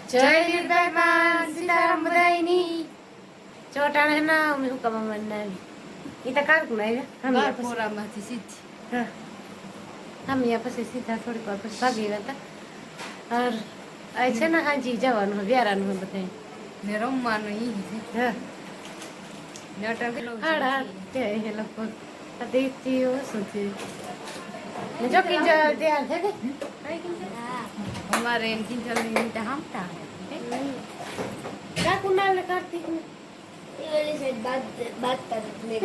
જય લીલભાઈ માં સીતારામ બધાયની ચોટાણે ના અમે હું કમા મન નાવી ઈ તો કાક ના આવ્યા હમ પોરામાંથી સીધી હા હમ યા પછી સીધા થોડીક વાર પછી ભાગી ગયા ઓર આ છે ને હાજી જવાનું વ્યારાનું બધાય ને રમવાનું ઈ હા નટર કિલો હાડા તે હે લગભગ અતિથી ઓછું થયું ને જો કિંજલ તૈયાર થઈ ગઈ કઈ કિંજલ हमारे इनकी जल्दी नहीं हम था क्या कुनाल ने कार्तिक ने ये वाली से बात करने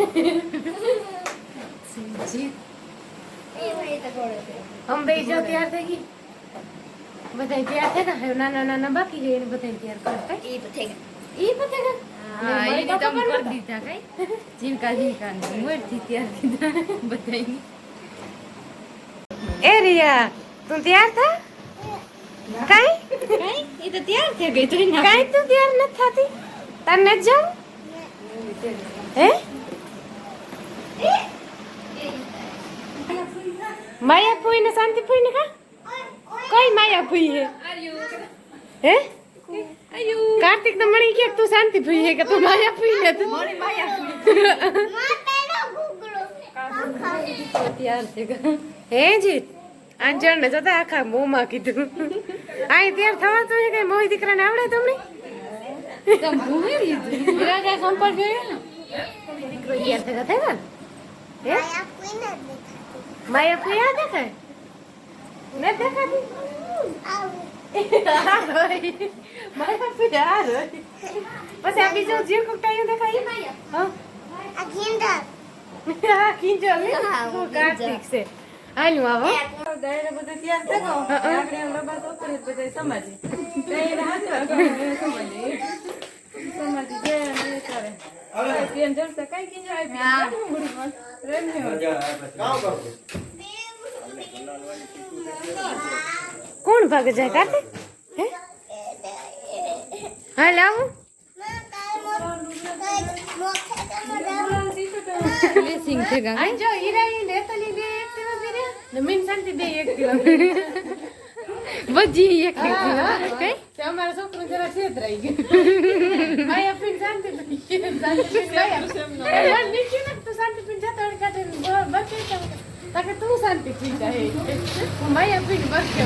जी ये वही तक छोड़ दे हम भी जो तैयार थे की बताइए तैयार थे ना ना ना ना बाकी है ने बताइए तैयार करते ये बताएगा हां ये तो हम कर दी था कई जिनका मोर थी तैयार किया बताइए ए रिया तुम तैयार था કાઈ એ તો તૈયાર થઈ ગઈ તો કાઈ તું તૈયાર ન થાતી તાર ન જાવ હે માયા ફૂઈ ને શાંતિ ફૂઈ ને કા કોઈ માયા ફૂઈ હે આયુ કાર્તિક તો મણી કે તું શાંતિ ફૂઈ હે કે તું માયા ફૂઈ ને તું મોરી માયા ફૂઈ માટેનો ગુગળો તૈયાર થઈ ગઈ હે જીત અંજણ ને જતા આખા મોમાં કીધું આ તૈયાર થવા તો કે મોહી દીકરાને આવડે તમને તમ ભૂલી લીધું રાજા સંપર્ક ગયો ને દીકરો તૈયાર થતા હે માયા કોઈ આ દેખાય ને દેખાતી માયા કોઈ આ રોય પછી આ બીજો જીવ કુકટાયું દેખાય માયા હા આ કિંજલ કાર્તિક છે આનું આવો દાયરે બધા તૈયાર થયો આપણે એમ બાબા તો કરે બધા સમાજે દાયરે હાથવા સમાજે જે ને કરે હવે તેમ જલસા કઈ કિંજો આવી હા મુડી રેમ ને કામ કરો કોણ ભાગે જાય કાર્તિક હે હાલ આવું સિંગ છે ગંગા જો ઈરાઈ ને તલી બે એક્ટિવા પીરે ને મિન શાંતિ બે એક્ટિવા બજી એક એક્ટિવા કઈ તે અમારા છોકરો જરા છેતરાઈ ગયો માયા પીન શાંતિ પી શાંતિ માયા નીચે ને તો શાંતિ પીન જતો કાટે બચે તાકે તું શાંતિ પી જાય માયા પીન બચે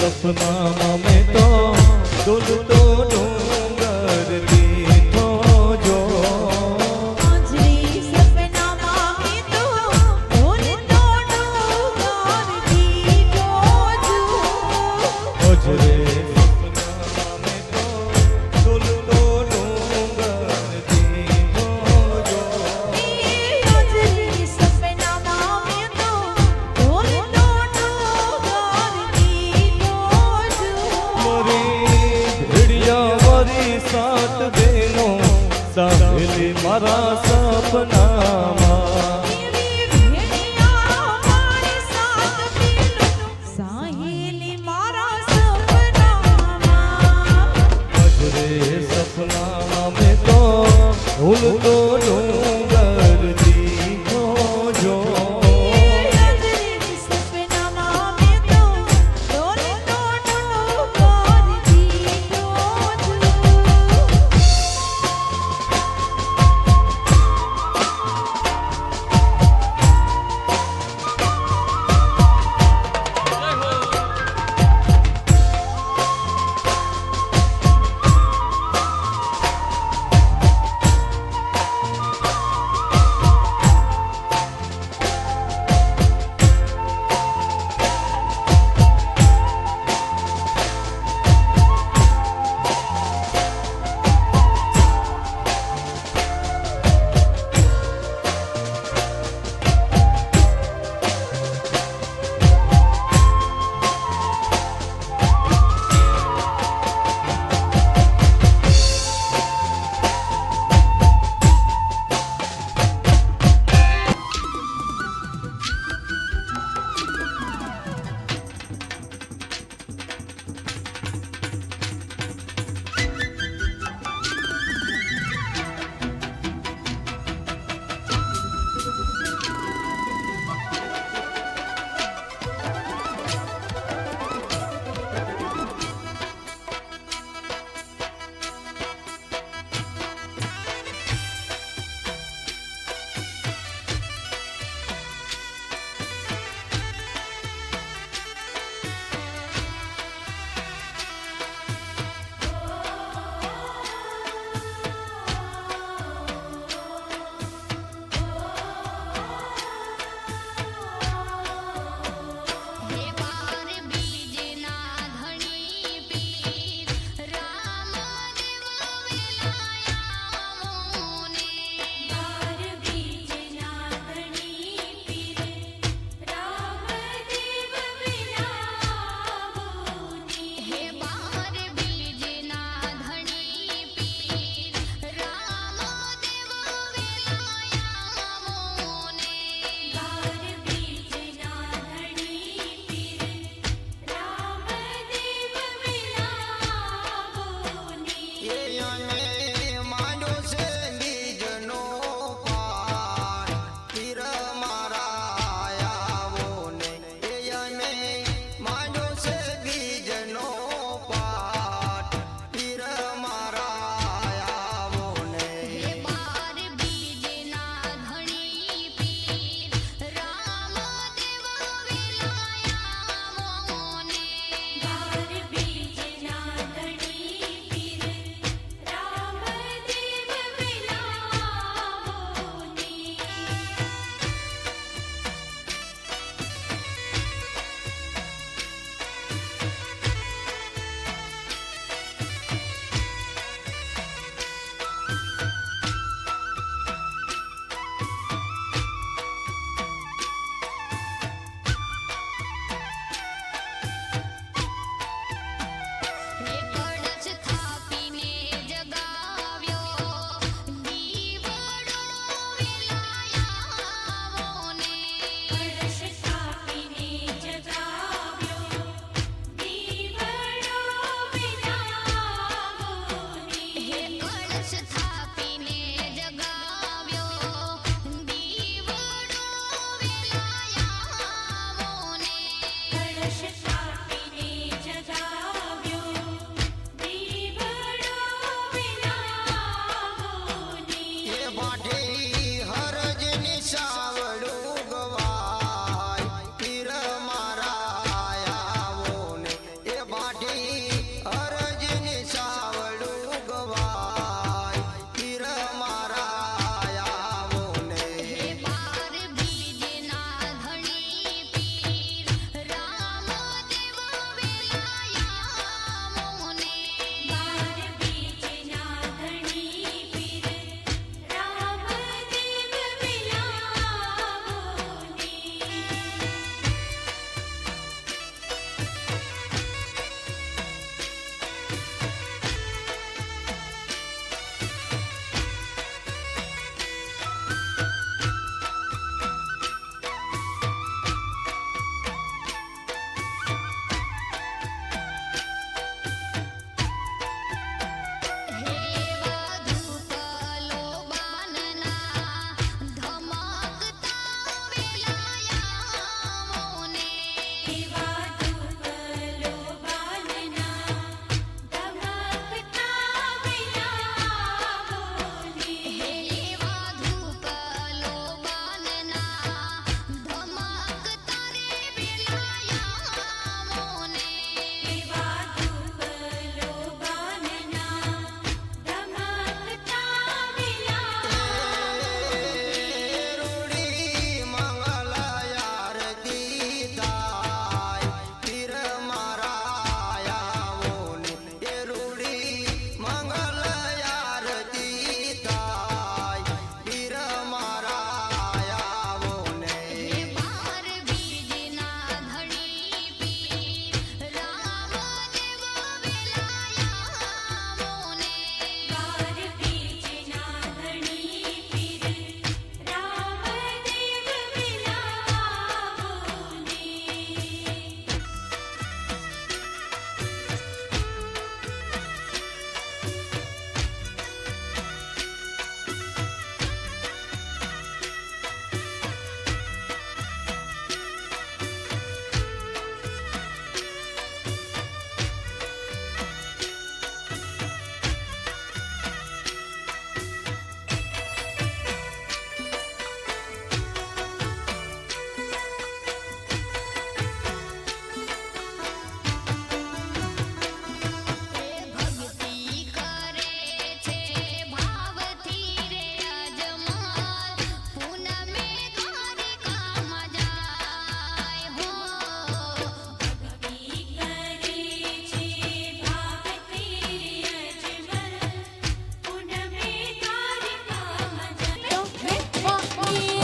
सपना में तो दुल तो डूंगर दीठो जो सपना में तो दुल तो डूंगर दीठो जो सपना में तो दुल तो डूंगर दीठो जो सपना में तो दुल तो साथ बेनो साहेली मारा सपनामा साहेली मारा सपनामा सपना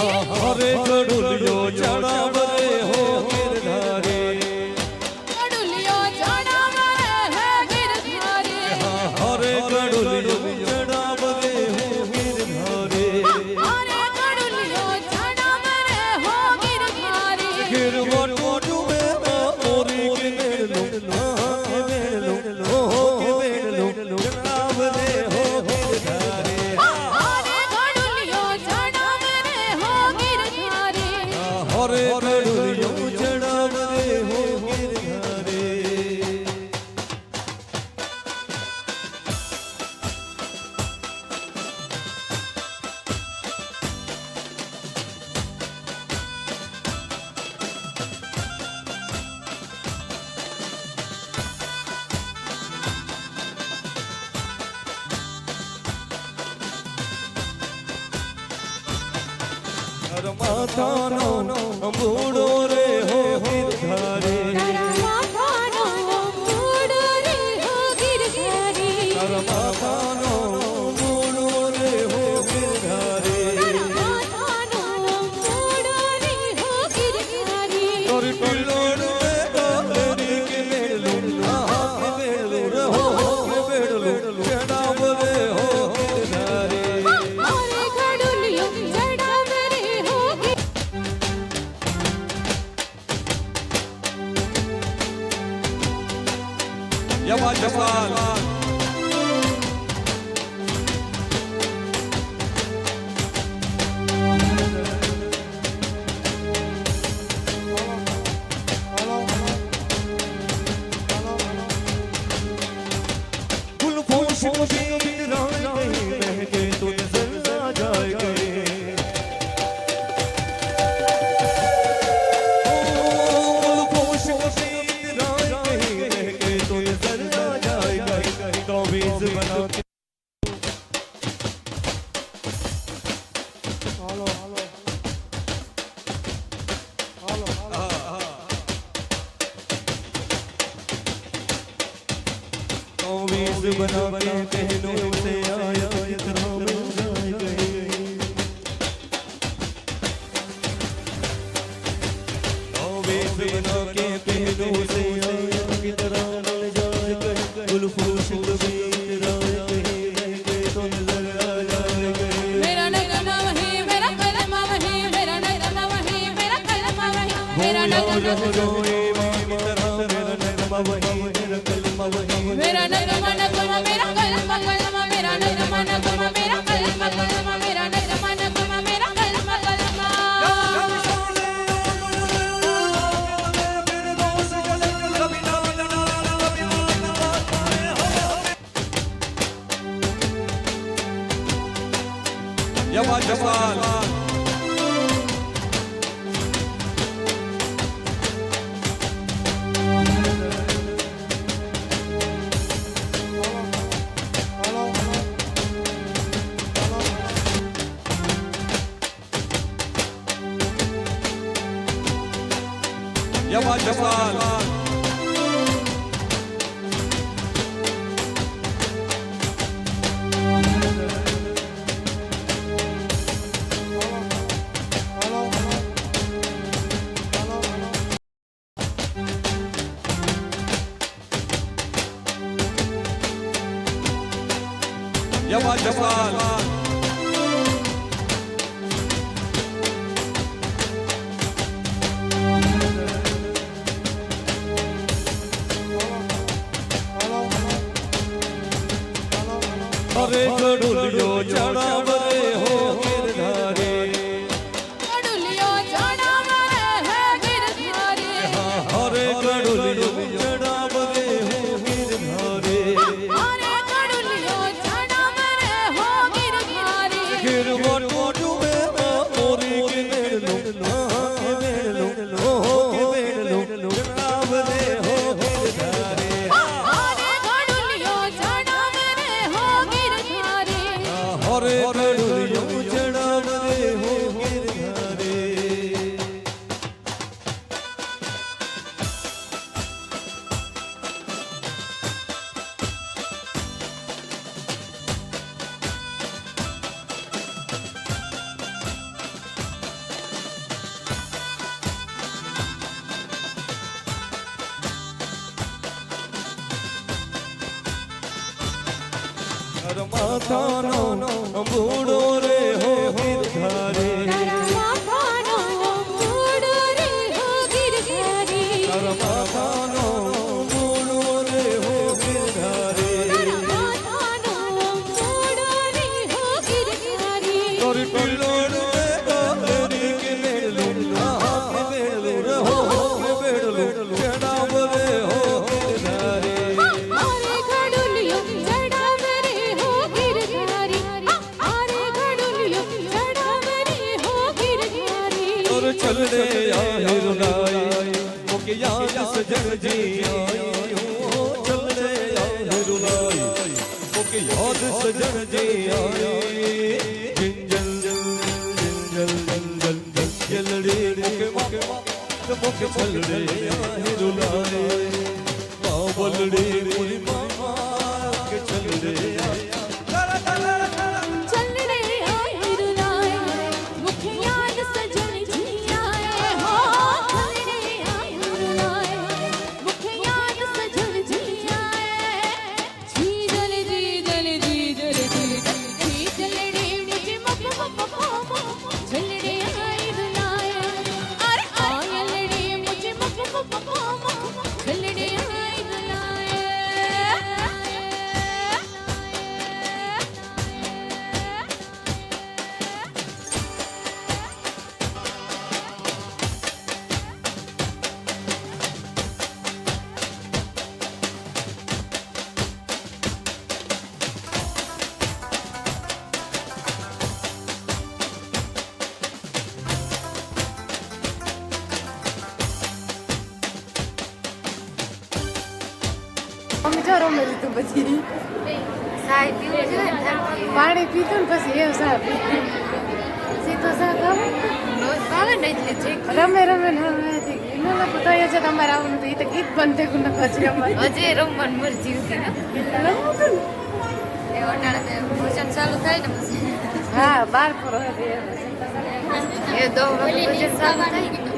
हरे गडुलियो चढ़ावरे हो गिरधारी गडुलियो चढ़ावरे हो गिरधारी हरे गडुलियो चढ़ावरे हो गिरधारी हरे गडुलियो चढ़ावरे हो गिरधारी गिरवटो डूबे मोरी के मेलो हो मेलो चढ़ावरे हो गिरधारी हरे गडुलियो चढ़ावरे हो गिरधारी हरे गडुलियो चढ़ावरे हो गिरधारी माथानो बूढ़ो रे हो गिरधारी माथानो बूढ़ो रे हो गिरधारी माथानो बूढ़ो रे हो गिरधारी माथानो बूढ़ो रे हो गिरधारी तोरी टिलोड़ में डालरी के मेलो मेलो हो मेलो चढ़ावरे हो गिरधारी हरे गडुलियो चढ़ावरे हो यमा जफाल गुलफोश कभी बिरान नहीं महके तो नजर आ जाएगा गुलफोश कभी बिरान नहीं महके तो नजर आ जाएगा तौबीज बना के तौबीज बना के पहनों से आया इतना मिल जाएगा तौबीज बना के पहनों से आया कितना मिल जाएगा गुलफोश कभी राया कहीं तो नजर आ जाएगा मेरा नगमा वही मेरा कलमा वही मेरा नगमा वही मेरा कलमा वही मेरा नगमा मेरा नगमा नगमा मेरा कलमा कलमा मेरा नगमा नगमा मेरा कलमा कलमा मेरा नगमा नगमा मेरा कलमा कलमा यमा जफाल यमा जफाल यमा जफाल हरे गडुलियो चढ़ावरे हो गिरधारी गडुलियो चढ़ावरे हो गिरधारी हरे गडुलियो चढ़ावरे हो गिरधारी हरे गडुलियो चढ़ावरे हो गिरधारी गिरवटो डूबे मोरी के मेलो हो मेलो चढ़ावरे हो गिरधारी हरे गडुलियो चढ़ावरे हो गिरधारी हरे गडुलियो चढ़ावरे हो गिरधारी માથાનો અંબુડો રે હો ગિરધારી તારા માથાનો મૂડો રે હો ગિરધારી તારા માથાનો અંબુડો રે હો ગિરધારી તારા માથાનો મૂડો રે હો ગિરધારી તોરી પિલોડ મે ગોરી કે બેલું હાથ બેલું રે હો બેલું ચડાવ રે હો ગિરધારી આરે ઘડુલિયો ચડાવ રે હો ગિરધારી આરે ઘડુલિયો ચડાવ રે હો ગિરધારી और चल रे आहिर लाई मुके याद सजन जी आई हो चल रे आहिर लाई मुके याद सजन जी आई जिंजल जिंजल जिंजल जलड़ी मुके मुके चल रे आहिर लाई बावलड़ी पूरी मामा के चल रे चल रे आहिर लाए मुखे याद सजन जी आए हो चल रे आहिर लाए मुखे याद सजन जी आए जी जल जी जल जी जल जी जी चल रे मुझे मप मप मप चल रे आहिर लाए अरे आयल रे मुझे मप मप मप चल रे आहिर लाए મમ્મી જો રમે લીધું પછી પાણી પીતું ને પછી એવું સા સીધો સા રમે રમે ને હવે તો એ છે તમારે આવવાનું તો એ તો ગીત બંધ થઈ ગયું ને પછી અમારે હજી રમવાની મરજી હતી ને રમવું હતું ને. એ અટાણે ભોજન ચાલુ થાય ને પછી હા બાર પર એ 2 વાગે ભોજન ચાલુ થાય